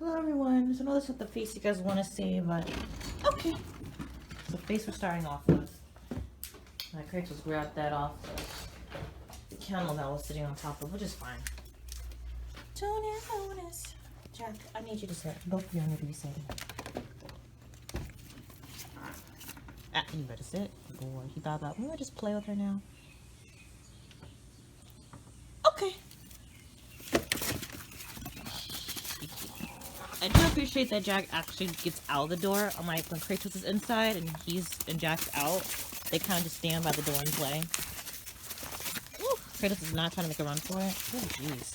Hello everyone. So I know that's not the face you guys want to see, but okay. So the face we're starting off with. My Kratos grabbed that off the candle that was sitting on top of, which is fine. Bonus. Jack, I need you to sit. Both of you need to be sitting. Ah, you better sit. Boy, he thought about, I'm gonna just play with her now. Okay. I do appreciate that Jack actually gets out of the door. Unlike when Kratos is inside and Jack's out, they kind of just stand by the door and play. Ooh, Kratos is not trying to make a run for it. Oh, jeez.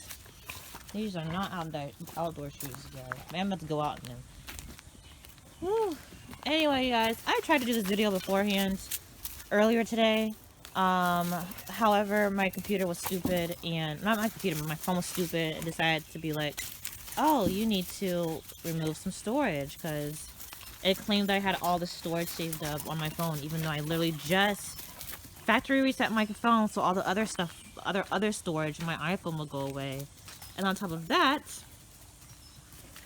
These are not outdoor shoes, guys. I'm about to go out in them. Whew. Anyway, guys, I tried to do this video beforehand earlier today. However, my computer was stupid, and not my computer, but my phone was stupid, and decided to be like, oh, you need to remove some storage, because it claimed that I had all the storage saved up on my phone, even though I literally just factory reset my phone, so all the other stuff, other storage in my iPhone will go away. And on top of that,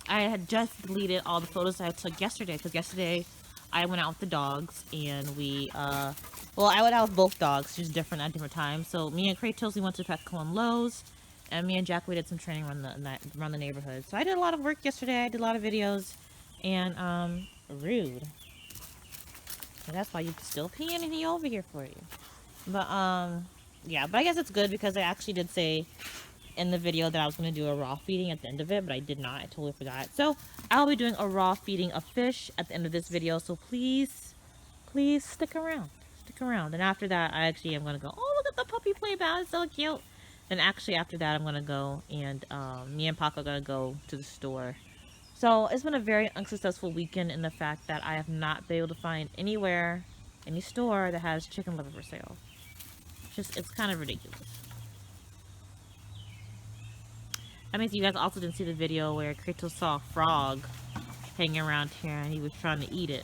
I had just deleted all the photos I took yesterday, because yesterday I went out with the dogs, and we, well, I went out with both dogs, just different at different times. So me and Kratos, we went to Petco and Lowe's, and me and Jack, we did some training around the neighborhood. So I did a lot of work yesterday, I did a lot of videos, and, rude. And that's why you still peeing and he over here for you. But, yeah, but I guess it's good, because I actually did say in the video that I was going to do a raw feeding at the end of it, but I did not. I totally forgot. So I'll be doing a raw feeding of fish at the end of this video, so please stick around. And after that, I actually am going to go, oh, look at the puppy play mat, it's so cute. Then actually after that, I'm going to go and me and Paco are going to go to the store. So it's been a very unsuccessful weekend in the fact that I have not been able to find any store that has chicken liver for sale. It's kind of ridiculous. That means you guys also didn't see the video where Kratos saw a frog hanging around here and he was trying to eat it.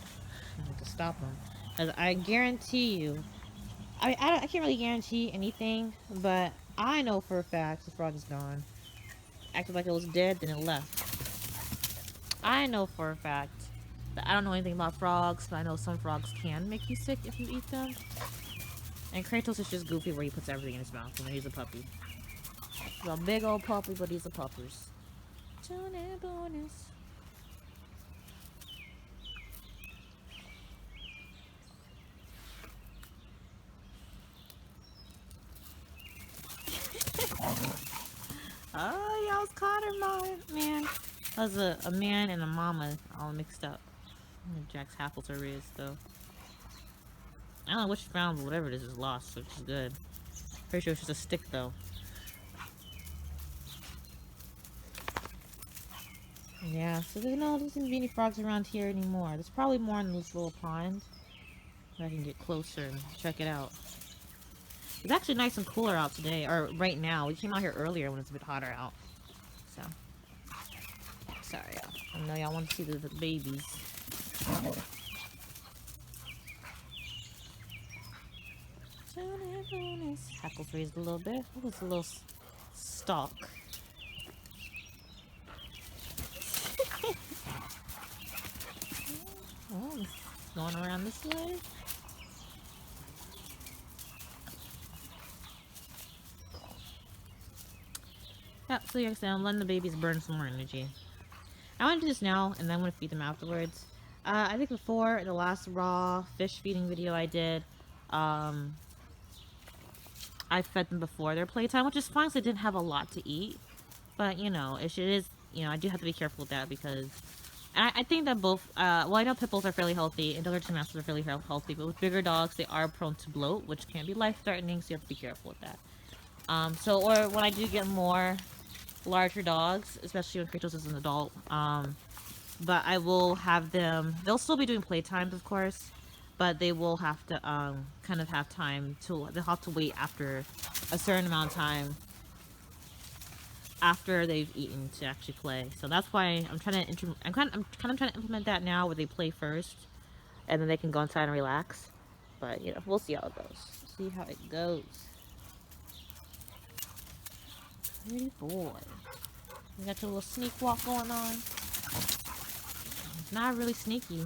I had to stop him. Because I guarantee you, I can't really guarantee anything, but I know for a fact the frog is gone. Acted like it was dead, then it left. I know for a fact that I don't know anything about frogs, but I know some frogs can make you sick if you eat them. And Kratos is just goofy where he puts everything in his mouth when he's a puppy. He's a big old puppy, but he's a puppers. Bonus. Oh, y'all caught her, man. That was a man and a mama all mixed up. Jack's happles are raised, though. I don't know what she found, but whatever it is lost, which is good. Pretty sure it's just a stick, though. Yeah, so there's no doesn't be any frogs around here anymore. There's probably more in this little pond. I can get closer and check it out. It's actually nice and cooler out today, or right now. We came out here earlier when it's a bit hotter out. So, sorry, y'all. I know y'all want to see the babies. Hackles raised a little bit. Oh, it's a little stalk. Oh, going around this way. Yeah, so like I said, I'm letting the babies burn some more energy. I want to do this now, and then I'm going to feed them afterwards. I think before, the last raw fish feeding video I did, I fed them before their playtime, which is fine, so they didn't have a lot to eat. But, you know, it is, you know, I do have to be careful with that, because I think that both, well, I know Pitbulls are fairly healthy, and Dogo Argentinos are fairly healthy, but with bigger dogs, they are prone to bloat, which can be life-threatening, so you have to be careful with that. Or when I do get more larger dogs, especially when Kratos is an adult, but I will have them, they'll still be doing playtimes, of course, but they will have to, kind of have time to, they'll have to wait after a certain amount of time after they've eaten to actually play. So that's why I'm trying to I'm kind of trying to implement that now, where they play first and then they can go inside and relax. But you know, we'll see how it goes. See how it goes. Pretty boy. You got your little sneak walk going on. It's not really sneaky.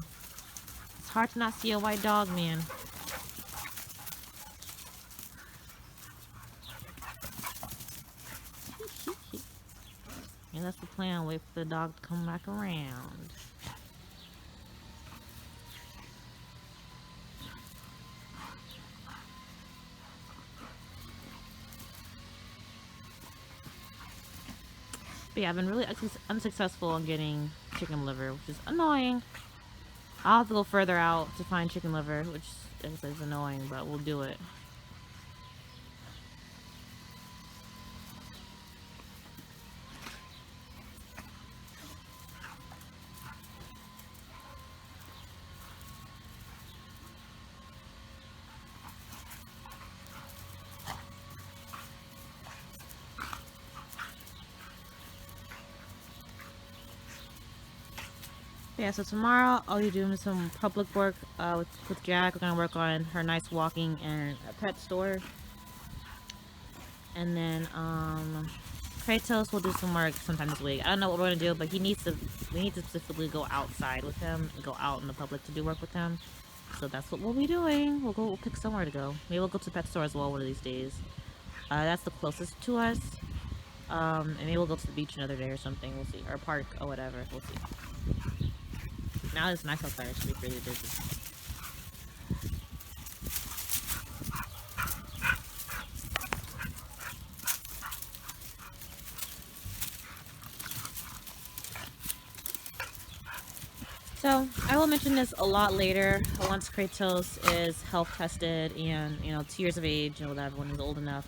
It's hard to not see a white dog, man. And that's the plan. Wait for the dog to come back around. But yeah, I've been really unsuccessful in getting chicken liver, which is annoying. I'll have to go further out to find chicken liver, which is annoying, but we'll do it. Yeah, so tomorrow I'll be doing some public work with Jack. We're gonna work on her nice walking and a pet store. And then Kratos will do some work sometime this week. I don't know what we're gonna do, but we need to specifically go outside with him and go out in the public to do work with him. So that's what we'll be doing. We'll pick somewhere to go. Maybe we'll go to the pet store as well one of these days. That's the closest to us. And maybe we'll go to the beach another day or something. We'll see. Or park or whatever. We'll see. Now it's nice outside. It should be really busy. So I will mention this a lot later once Kratos is health tested and 2 years of age and whatever when he's old enough.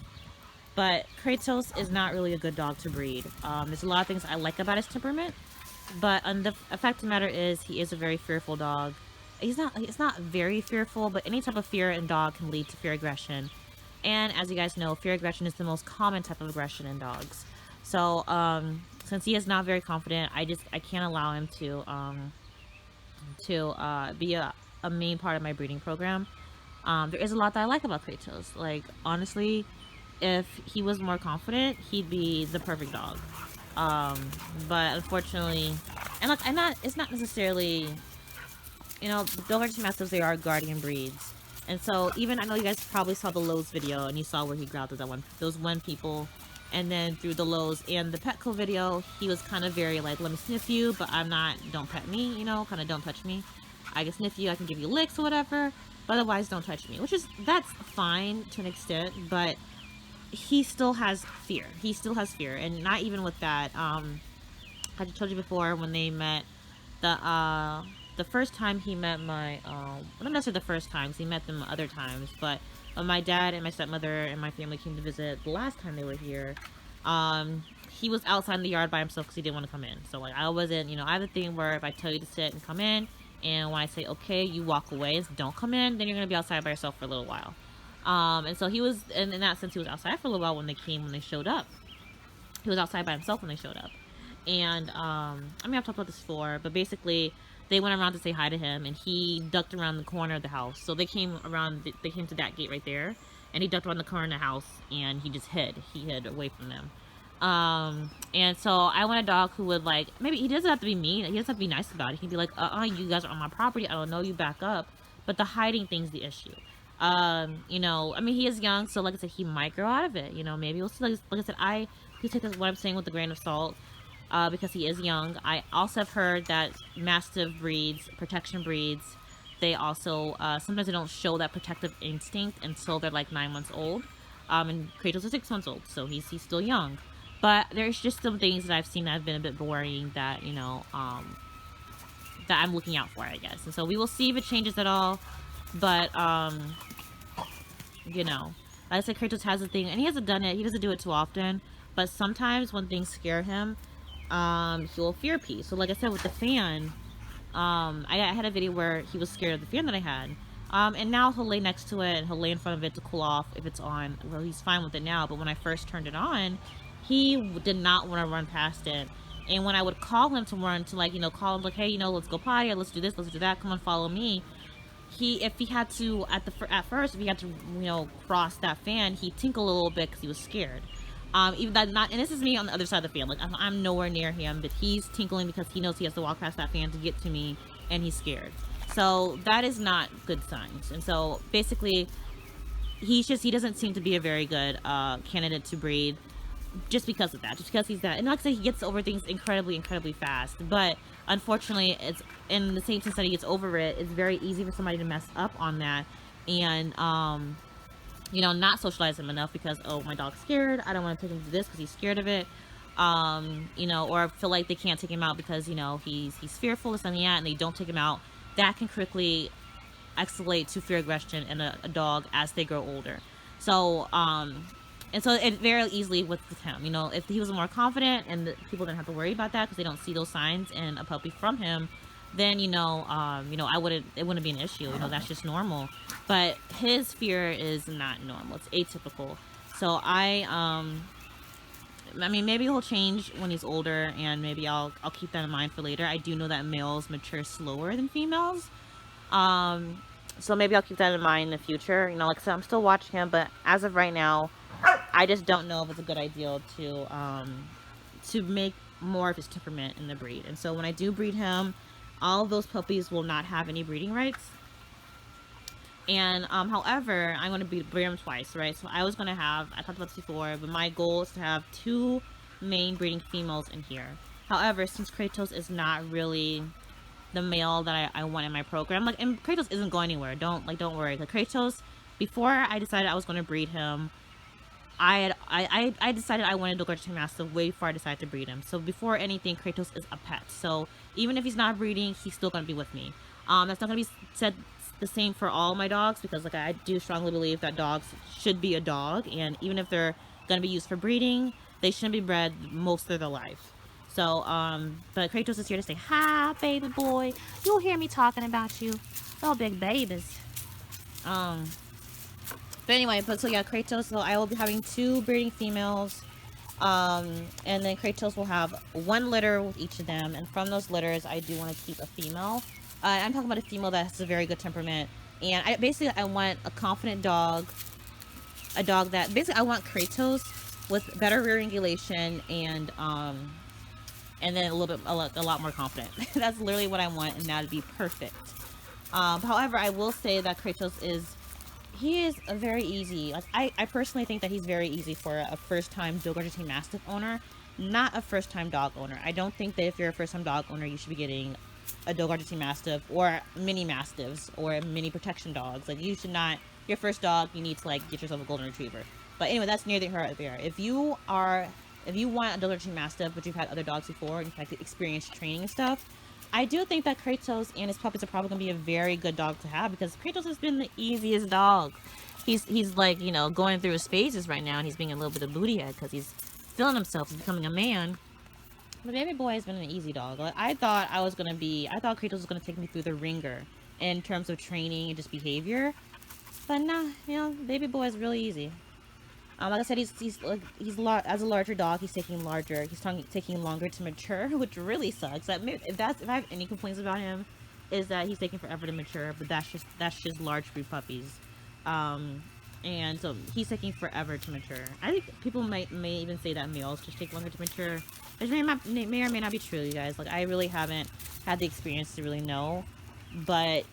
But Kratos is not really a good dog to breed. There's a lot of things I like about his temperament. But the fact of the matter is, he is a very fearful dog. He's not very fearful, but any type of fear in dog can lead to fear aggression. And as you guys know, fear aggression is the most common type of aggression in dogs. So since he is not very confident, I can't allow him to be a main part of my breeding program. There is a lot that I like about Kratos. Like, honestly, if he was more confident, he'd be the perfect dog. But unfortunately, and look, it's not necessarily, Dogo Argentino Mastiffs, they are guardian breeds. And so even, I know you guys probably saw the Lowe's video and you saw where he growled at those one people, and then through the Lowe's and the Petco video, he was kind of very like, let me sniff you, but don't pet me, kind of don't touch me. I can sniff you, I can give you licks or whatever, but otherwise don't touch me, that's fine to an extent, but he still has fear. And not even with that. I told you before when they met, the first time he met my, not necessarily the first time, because he met them other times, but when my dad and my stepmother and my family came to visit the last time they were here, he was outside in the yard by himself because he didn't want to come in. So like, I wasn't, I have a thing where if I tell you to sit and come in, and when I say okay, you walk away and don't come in, then you're going to be outside by yourself for a little while. And so he was, in that sense, he was outside for a little while when they showed up. He was outside by himself when they showed up. And, I've talked about this before, but basically, they went around to say hi to him, and he ducked around the corner of the house. So they came to that gate right there, and he ducked around the corner of the house, and he just hid. He hid away from them. And so I want a dog who would, like, maybe he doesn't have to be mean, he doesn't have to be nice about it. He can be like, you guys are on my property, I don't know, you back up. But the hiding thing's the issue. He is young, so like I said, he might grow out of it. Maybe we'll see. Like I said, please take what I'm saying with a grain of salt, because he is young. I also have heard that Mastiff breeds, protection breeds, they also, sometimes they don't show that protective instinct until they're like 9 months old. And Kratos is 6 months old, so he's still young. But there's just some things that I've seen that have been a bit boring that, that I'm looking out for, I guess. And so we will see if it changes at all. But, like I said, Kratos has a thing, and he hasn't done it, he doesn't do it too often, but sometimes when things scare him, he'll fear pee. So like I said, with the fan, I had a video where he was scared of the fan that I had, and now he'll lay next to it, and he'll lay in front of it to cool off if it's on. Well, he's fine with it now, but when I first turned it on, he did not want to run past it. And when I would call him to run, to call him like, hey, let's go potty, or let's do this, let's do that, come on, follow me. If he had to, at first, if he had to, cross that fan, he'd tinkle a little bit because he was scared. Even that not, and this is me on the other side of the fan. Like I'm nowhere near him, but he's tinkling because he knows he has to walk past that fan to get to me, and he's scared. So that is not good signs. And so basically, he doesn't seem to be a very good candidate to breed, just because of that. Just because he's that, and like I said, he gets over things incredibly fast. But unfortunately, it's in the same sense that he gets over it. It's very easy for somebody to mess up on that, and you know, not socialize him enough because, oh, my dog's scared, I don't want to take him to this because he's scared of it, you know, or feel like they can't take him out because, you know, he's fearful, this and that, and they don't take him out. That can quickly escalate to fear aggression in a dog as they grow older. So and so it very easily with him, you know, if he was more confident and people didn't have to worry about that because they don't see those signs in a puppy from him, then you know, it wouldn't be an issue. You know, that's just normal. But his fear is not normal. It's atypical. So I mean, maybe he'll change when he's older, and maybe I'll keep that in mind for later. I do know that males mature slower than females. So maybe I'll keep that in mind in the future. You know, like I said, I'm still watching him, but as of right now, I just don't know if it's a good idea to make more of his temperament in the breed. And so when I do breed him, all of those puppies will not have any breeding rights. And however, I'm going to breed him twice, right? So I was going to have, I talked about this before, but my goal is to have 2 main breeding females in here. However, since Kratos is not really the male that I want in my program, like, and Kratos isn't going anywhere. Don't worry. Like, Kratos, before I decided I was going to breed him, I decided I wanted Dogo Argentino Mastiff way before I decided to breed him. So before anything, Kratos is a pet. So even if he's not breeding, he's still going to be with me. That's not going to be said the same for all my dogs, because like I do strongly believe that dogs should be a dog, and even if they're going to be used for breeding, they shouldn't be bred most of their life. So but Kratos is here to say, hi baby boy, you'll hear me talking about you, little big babies. But anyway, so yeah, Kratos, so I will be having 2 breeding females, and then Kratos will have 1 litter with each of them, and from those litters, I do want to keep a female. I'm talking about a female that has a very good temperament, and I want a confident dog, a dog that, basically, I want Kratos with better rear angulation and then a lot more confident. That's literally what I want, and that'd be perfect. However, I will say that Kratos is a very easy, like, I personally think that he's very easy for a first-time Dogo Argentino Mastiff owner, not a first-time dog owner. I don't think that if you're a first-time dog owner, you should be getting a Dogo Argentino Mastiff or mini Mastiffs or mini protection dogs. Like, you should not, your first dog, you need to, like, get yourself a Golden Retriever. But anyway, that's neither here nor there. If you want a Dogo Argentino Mastiff, but you've had other dogs before, and you've had experience training and stuff, I do think that Kratos and his puppies are probably going to be a very good dog to have, because Kratos has been the easiest dog. He's like, you know, going through his phases right now, and he's being a little bit of booty head because he's feeling himself and becoming a man. But baby boy has been an easy dog. Like, I thought Kratos was going to take me through the ringer in terms of training and just behavior. But nah, you know, baby boy is really easy. Like I said, as a larger dog, he's taking longer to mature, which really sucks. If I have any complaints about him, is that he's taking forever to mature. But that's just large breed puppies, and so he's taking forever to mature. I think people may even say that males just take longer to mature, which may or may not be true, you guys. Like, I really haven't had the experience to really know, but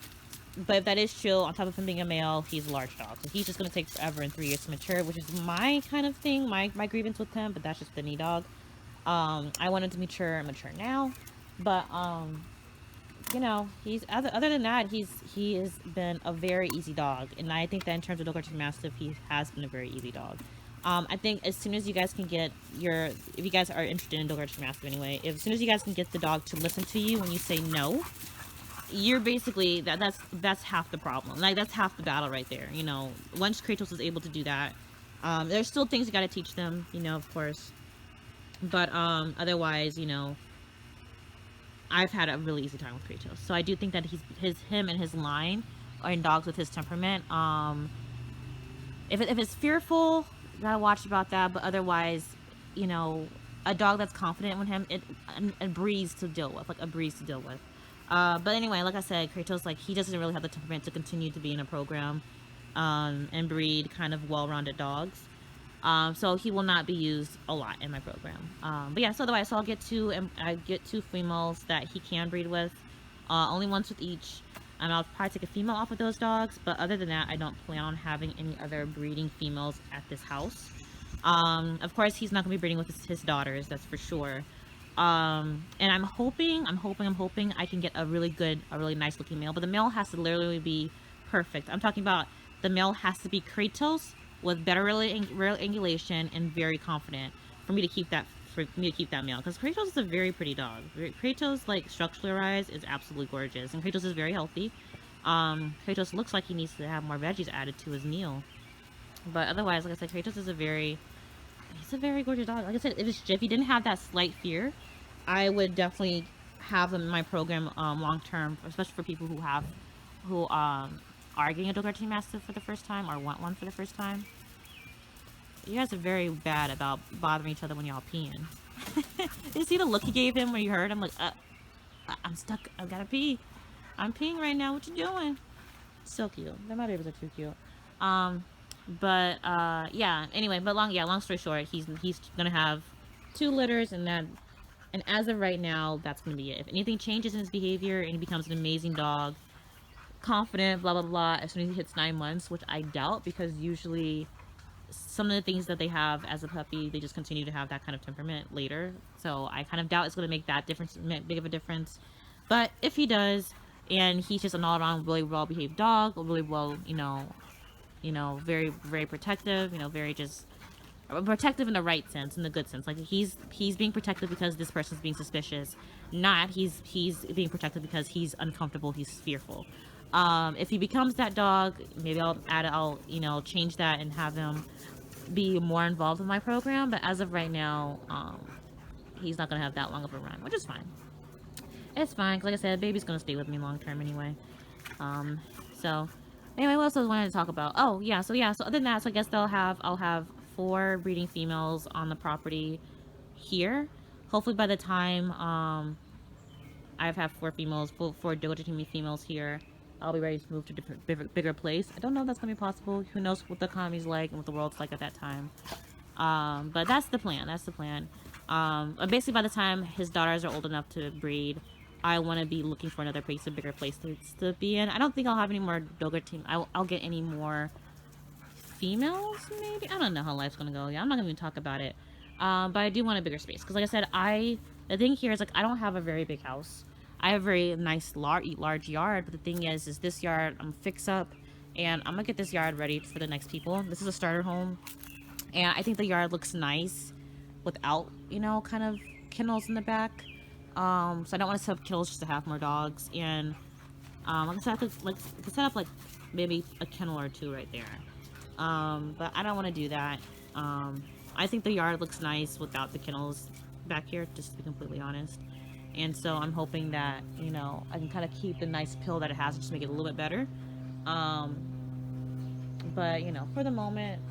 if that is true, on top of him being a male, he's a large dog. So he's just going to take forever and 3 years to mature, which is my kind of thing, my grievance with him, but that's just the knee dog. I want him to mature now. But, you know, other than that, he has been a very easy dog. And I think that in terms of Dogo Argentino Mastiff, he has been a very easy dog. I think as soon as you guys can get if you guys are interested in Dogo Argentino Mastiff anyway, as soon as you guys can get the dog to listen to you when you say no, you're basically, that's half the problem. Like, that's half the battle right there, you know. Once Kratos is able to do that, there's still things you gotta teach them, you know, of course. But otherwise, you know, I've had a really easy time with Kratos. So I do think that him and his line are in dogs with his temperament. If it's fearful, gotta watch about that. But otherwise, you know, a dog that's confident with him, a breeze to deal with, like a breeze to deal with. But anyway, like I said, Kratos, like, he doesn't really have the temperament to continue to be in a program, and breed kind of well-rounded dogs. So he will not be used a lot in my program. But yeah, so otherwise, so I'll get two, and I get 2 females that he can breed with, only once with each. And I'll probably take a female off of those dogs, but other than that, I don't plan on having any other breeding females at this house. Of course, he's not gonna be breeding with his daughters, that's for sure. And I'm hoping I can get a really nice looking male, but the male has to literally be perfect. I'm talking about the male has to be Kratos with better real angulation and very confident for me to keep that male, because Kratos is a very pretty dog. Kratos, like, structurally wise, is absolutely gorgeous, and Kratos is very healthy. Kratos looks like he needs to have more veggies added to his meal, but otherwise, like I said, Kratos is he's a very gorgeous dog. Like I said, if he didn't have that slight fear, I would definitely have him in my program long term, especially for people who are getting a Dogo Argentino Mastiff for the first time or want one for the first time. You guys are very bad about bothering each other when y'all peeing. You see the look he gave him when you heard him? Like, I'm stuck. I gotta pee. I'm peeing right now. What you doing? So cute. My babies are too cute. Yeah. Anyway, but long story short, he's gonna have 2 litters, and as of right now, that's gonna be it. If anything changes in his behavior and he becomes an amazing dog, confident, blah blah blah, as soon as he hits 9 months, which I doubt, because usually some of the things that they have as a puppy, they just continue to have that kind of temperament later. So I kind of doubt it's going to make that big of a difference. But if he does, and he's just an all-around really well-behaved dog, really well, very, very protective, very just protective in the right sense, in the good sense. Like, he's being protective because this person's being suspicious, not he's being protective because he's uncomfortable, he's fearful. If he becomes that dog, maybe I'll change that and have him be more involved in my program. But as of right now, he's not gonna have that long of a run, which is fine. It's fine, because like I said, baby's gonna stay with me long term anyway. So anyway, what else I wanted to talk about? Oh yeah, so other than that, so I guess I'll have 4 breeding females on the property here. Hopefully by the time I've had 4 Dogo Argentino females here, I'll be ready to move to a bigger place. I don't know if that's gonna be possible. Who knows what the economy's like and what the world's like at that time. But that's the plan. Basically, by the time his daughters are old enough to breed, I want to be looking for another place, a bigger place to be in. I don't think I'll have any more Dogo Argentino. I'll get any more females, maybe. I don't know how life's gonna go. Yeah, I'm not gonna even talk about it. But I do want a bigger space, because like I said, the thing here is, like, I don't have a very big house. I have a very nice large yard, but the thing is this yard I'm fix up, and I'm gonna get this yard ready for the next people. This is a starter home, and I think the yard looks nice without, kind of kennels in the back. So I don't want to set up kennels just to have more dogs, and like I said, I could set up like maybe a kennel or 2 right there. But I don't want to do that. I think the yard looks nice without the kennels back here, just to be completely honest. And so I'm hoping that, I can kind of keep the nice pill that it has and just make it a little bit better. But, for the moment,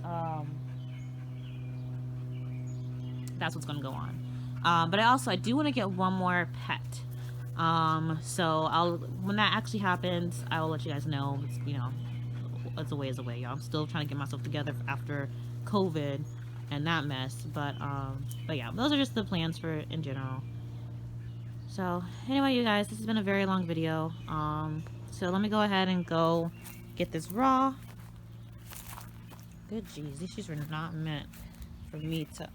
that's what's going to go on. But I do want to get one more pet. So when that actually happens, I will let you guys know. It's, it's a ways away, y'all. I'm still trying to get myself together after COVID and that mess. But yeah, those are just the plans for in general. So anyway, you guys, this has been a very long video. So let me go ahead and go get this raw. Good jeez, these shoes were not meant for me to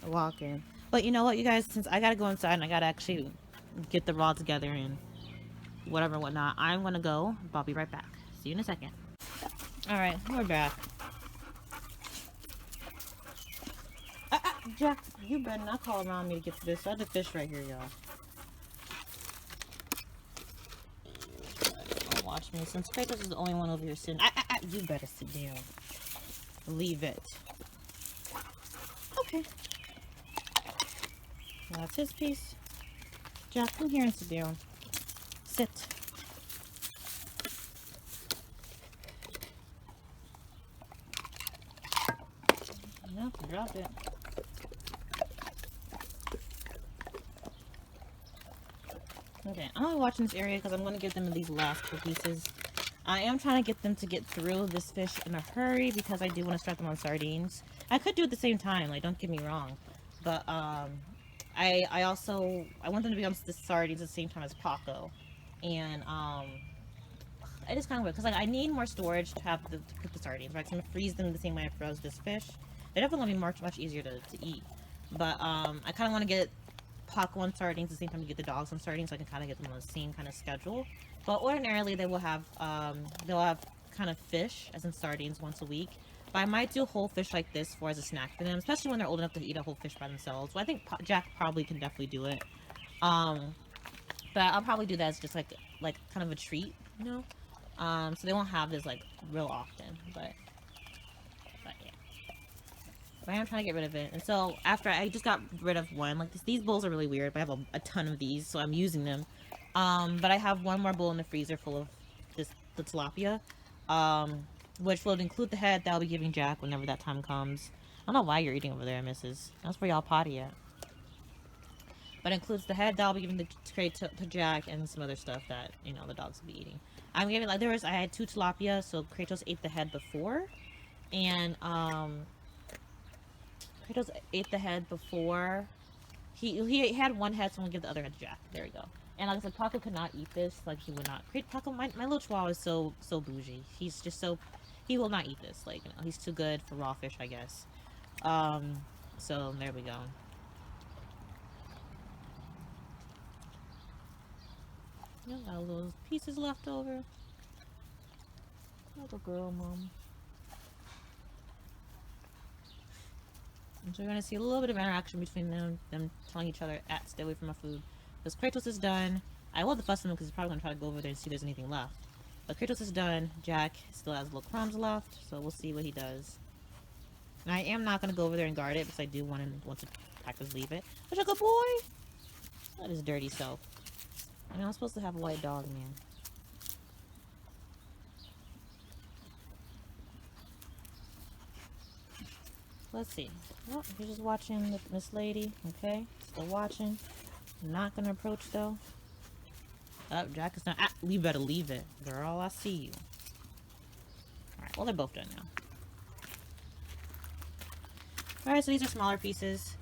walk in. But you know what, you guys, since I gotta go inside and I gotta actually get the raw together and whatever and whatnot, I'm gonna go. I'll be right back. See you in a second. Alright, we're back. Jack, you better not call around me to get to this. I had the fish right here, y'all. Don't watch me. Since Kratos is the only one over here sitting. You better sit down. Leave it. Okay. Now that's his piece. Jack, come here and sit down. Sit. Yep, drop it. Okay, I'm only watching this area because I'm going to give them these last 2 pieces. I am trying to get them to get through this fish in a hurry because I do want to start them on sardines. I could do it at the same time, like, don't get me wrong. But, I also, I want them to become the sardines at the same time as Paco. And, it is kind of weird because, like, I need more storage to have to cook the sardines, right? So I'm going to freeze them the same way I froze this fish. They're definitely going to be much easier to eat. But, I kind of want to get Paco on sardines at the same time to get the dogs on sardines so I can kind of get them on the same kind of schedule. But ordinarily they will have, they'll have kind of fish, as in sardines, once a week. But I might do whole fish like this for as a snack for them, especially when they're old enough to eat a whole fish by themselves. So I think Jack probably can definitely do it. But I'll probably do that as just like kind of a treat, you know? So they won't have this like real often, but yeah. But I am trying to get rid of it. And so after I just got rid of one, like these bowls are really weird, but I have a ton of these, so I'm using them. But I have one more bowl in the freezer full of the tilapia, which will include the head that I'll be giving Jack whenever that time comes. I don't know why you're eating over there, missus. That's where y'all potty at. But it includes the head that I'll be giving to Jack and some other stuff that, you know, the dogs will be eating. I'm giving, like, I had 2 tilapia, so Kratos ate the head before. And, Kratos ate the head before. He had one head, so I'm gonna give the other head to Jack. There we go. And like I said, Paco could not eat this. Like, he would not. Paco, my little chihuahua is so bougie. He's just so, he will not eat this. Like, you know, he's too good for raw fish, I guess. So there we go. You know, got little pieces left over. Little girl, mom. And so you're gonna see a little bit of interaction between them telling each other, stay away from my food. Because Kratos is done. I will have to fuss him because he's probably gonna try to go over there and see if there's anything left. But Kratos is done. Jack still has little crumbs left, so we'll see what he does. And I am not gonna go over there and guard it because I do want to practice leave it. Such a good boy. That is dirty self. I mean, I'm supposed to have a white dog, man. Let's see. Oh, you're just watching this lady, okay? Still watching. I'm not gonna approach though. Oh, Jack is not. You better leave it, girl. I see you. Alright, well, they're both done now. Alright, so these are smaller pieces.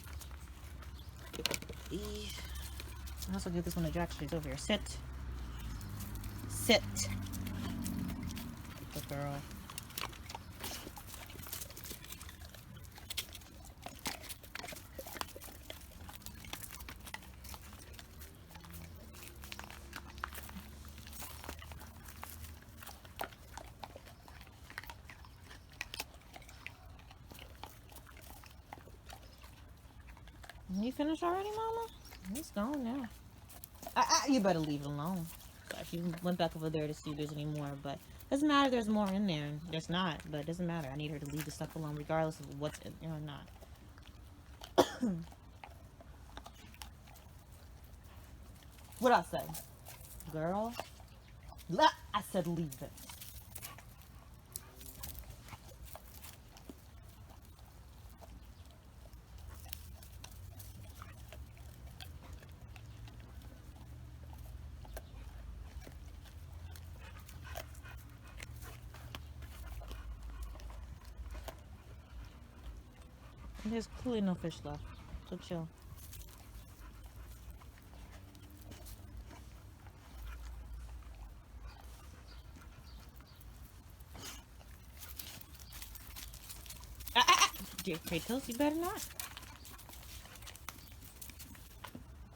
I'll also give this one to Jack. She's over here. Sit. Sit. Good girl. You finished already, Mama? It's gone now. You better leave it alone. Gosh, you went back over there to see if there's any more, but doesn't matter if there's more in there. There's not, but it doesn't matter. I need her to leave the stuff alone regardless of what's in there or not. What'd I say? Girl? I said leave it. There's clearly no fish left, so chill. Dear Kratos, you better not.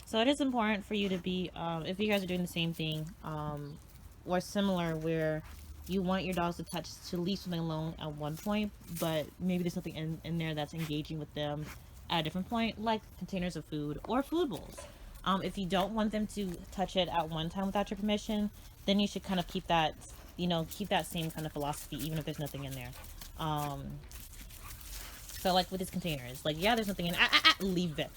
So it is important for you to be, if you guys are doing the same thing, or similar, where you want your dogs to leave something alone at one point, but maybe there's something in there that's engaging with them at a different point, like containers of food or food bowls. If you don't want them to touch it at one time without your permission, then you should kind of keep that, you know, keep that same kind of philosophy, even if there's nothing in there. So like with these containers, like, yeah, there's nothing in, leave it.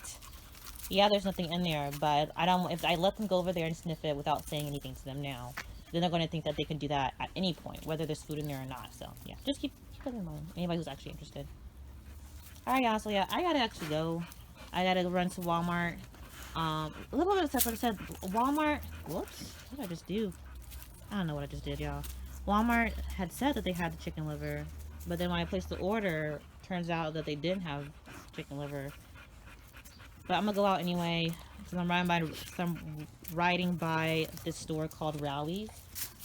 Yeah, there's nothing in there, but if I let them go over there and sniff it without saying anything to them now, then they're going to think that they can do that at any point, whether there's food in there or not. So, yeah, just keep that in mind. Anybody who's actually interested. Alright, y'all. So, yeah, I gotta actually go. I gotta run to Walmart. A little bit of stuff, like I said, Walmart. Whoops. What did I just do? I don't know what I just did, y'all. Walmart had said that they had the chicken liver, but then when I placed the order, turns out that they didn't have chicken liver. But I'm gonna go out anyway, because I'm riding by this store called Rallies.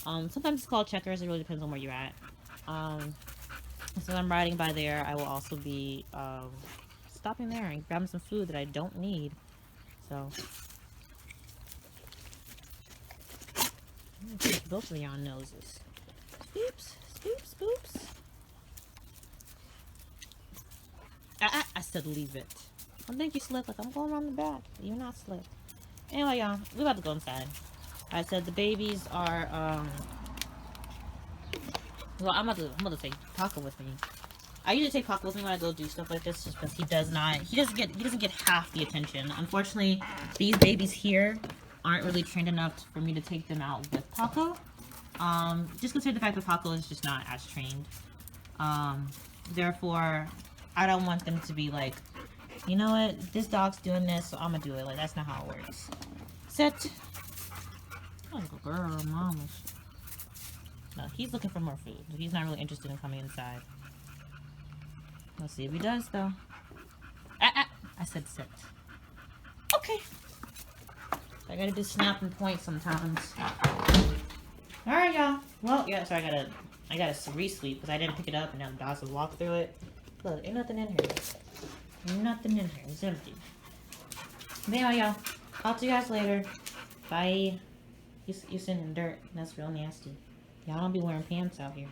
Sometimes it's called Checkers. It really depends on where you're at. So I'm riding by there. I will also be stopping there and grabbing some food that I don't need. So both of y'all noses. Scoops, scoops, scoops. I said leave it. I think you slick. Like I'm going around the back. You're not slick. Anyway, y'all, we about to go inside. I said the babies are well, I'm about to take Paco with me. I usually take Paco with me when I go do stuff like this, just because he doesn't get half the attention. Unfortunately, these babies here aren't really trained enough for me to take them out with Paco. Just consider the fact that Paco is just not as trained. Therefore, I don't want them to be like, you know what, this dog's doing this, so I'm gonna do it. Like, that's not how it works. Sit. Oh, girl, mamas. No, he's looking for more food. He's not really interested in coming inside. Let's see if he does, though. I said sit. Okay. I gotta do snap and point sometimes. Alright, y'all. Well, yeah, so I gotta re-sweep because I didn't pick it up and now the dogs will walk through it. Look, ain't nothing in here. Nothing in here. It's empty. But anyway, y'all. Talk to you guys later. Bye. You sitting in dirt. That's real nasty. Y'all don't be wearing pants out here.